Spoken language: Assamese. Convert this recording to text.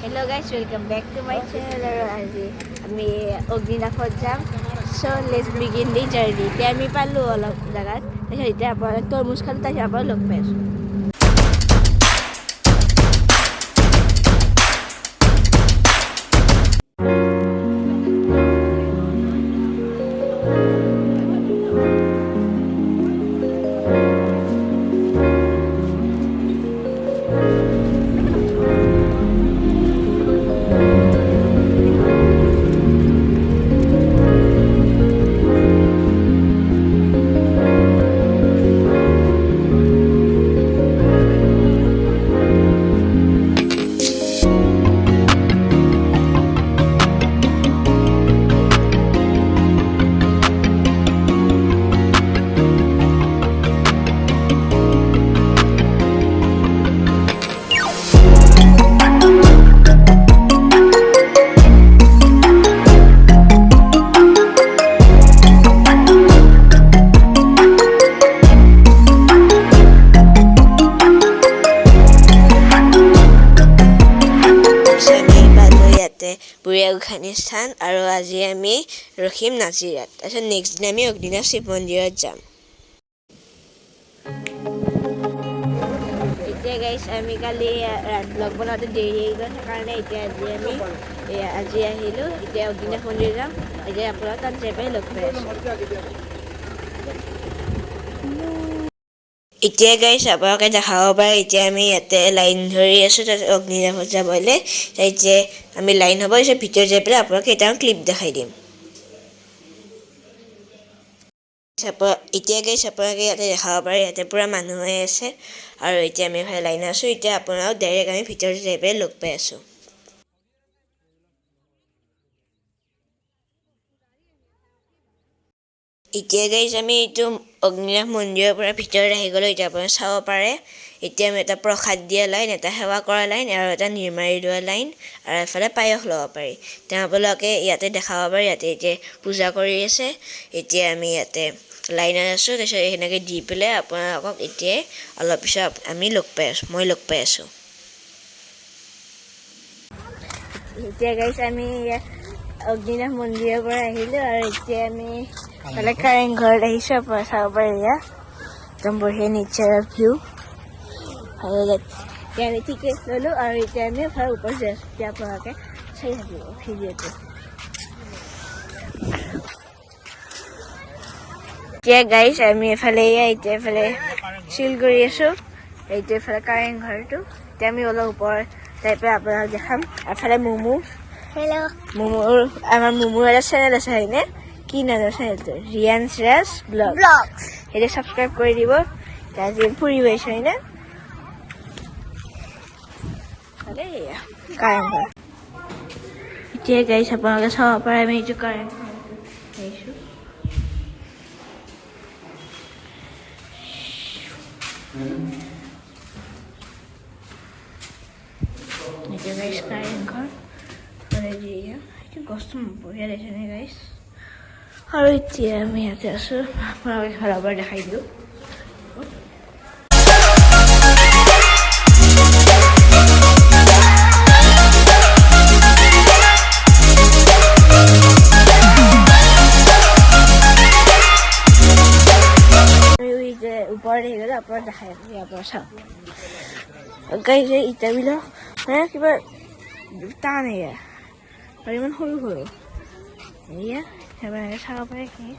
Hello guys, welcome back to my channel. আজি আমি অগ্নিনাভত যাম। So let's begin the journey. এতিয়া আমি পালোঁ অলপ জাগাত। তাৰপিছত এতিয়া আপোনালোক তৰমুজ খালোঁ, তাৰপিছত আপোনালোক লগ পাই আছোঁ। বুঢ়ী গোঁসানী স্থান আৰু আজি আমি ৰখিম নাজিৰাত। তাৰপিছত নেক্সট দিনা আমি অগ্নিনাভ শিৱ মন্দিৰত যাম। এতিয়া গাইছ আমি কালি ব্লগ বনাওঁতে দেৰি হৈ গ'ল, সেইকাৰণে এতিয়া আজি আহিলোঁ। এতিয়া অগ্নিনাভ মন্দিৰ যাম। এতিয়া আপোনালোক তাত যাই পাই লগ পাই আছোঁ। এতিয়া গাইছ আপোনালোকে দেখাব পাৰে, এতিয়া আমি ইয়াতে লাইন ধৰি আছোঁ তাত অগ্নিনাভত যাবলৈ। এতিয়া আমি লাইন হ'ব, পিছত ভিতৰত যাই পেলাই আপোনালোকে কেইটামান ক্লিপ দেখাই দিম। এতিয়া গাইছ আপোনালোকে ইয়াতে দেখাব পাৰে, ইয়াতে পূৰা মানুহ হৈ আছে আৰু এতিয়া আমি এফালে লাইন আছোঁ। এতিয়া আপোনালোক ডাইৰেক্ট আমি ভিতৰত যাই পেলাই লগ পাই আছোঁ। এতিয়া গাইছ আমি এইটো অগ্নিনাভ মন্দিৰৰ পৰা ভিতৰত আহি গ'লোঁ। এতিয়া আপোনালোকে চাব পাৰে, এতিয়া আমি এটা প্ৰসাদ দিয়া লাইন, এটা সেৱা কৰা লাইন আৰু এটা নিৰ্মালি লোৱা লাইন আৰু এফালে পায়স ল'ব পাৰি। আপোনালোকে ইয়াতে দেখাব পাৰে, ইয়াতে এতিয়া পূজা কৰি আছে। এতিয়া আমি ইয়াতে লাইনত আছোঁ। তাৰপিছত সেনেকৈ দি পেলাই আপোনালোকক এতিয়াই অলপ পিছত মই লগ পাই আছোঁ। এতিয়া গাইছ আমি অগ্নিনাভ মন্দিৰৰ পৰা আহিলোঁ আৰু এতিয়া আমি তালে কাৰেংঘৰত আহিছোঁ। আপোনাৰ চাব পাৰে, এয়া একদম বঢ়িয়া নেচাৰৰ ভিউ। আৰু এতিয়া আমি টিকেট ল'লোঁ আৰু এতিয়া আমি ওপৰত যাই আছোঁ। এতিয়া আপোনালোকে চাই থাকিব ভিডিঅ'টো। এতিয়া গাইছ আমি এফালে চিল কৰি আছোঁ। এইটো এফালে কাৰেংঘৰটো। এতিয়া আমি অলপ ওপৰত যাই পেলাই আপোনালোক দেখাম। এফালে আমাৰ মুমুৰ এটা চেনেল আছে হয়নে? কি নাম চেনেলটো? ৰিয়ানছ ৰাজ ব্লগ। সেইটো ছাবস্ক্ৰাইব কৰি দিব। আজি ফুৰিব আহিছোঁ হয়নে? কাৰেংঘৰ এতিয়া গাইছ আপোনালোকে চাব পাৰে, আমি এইটো কাৰেংঘৰ আহিছোঁ। এতিয়া গাইছ কাৰেংঘৰ গছটো বঢ়িয়া লাগিছে নে গাইছ? আৰু এতিয়া আমি ইয়াতে আছোঁ, আপোনালোকে ঘৰৰ পৰা দেখাই দিওঁ। ওপৰত আহি গ'লে আপোনাক দেখাই ইয়াৰ পৰা চাওক গাইছ, ইটাবিলাক মানে কিবা টান এয়া আৰু ইমান সৰু এয়া সেইবিলাক চাব পাৰে। এইখিনি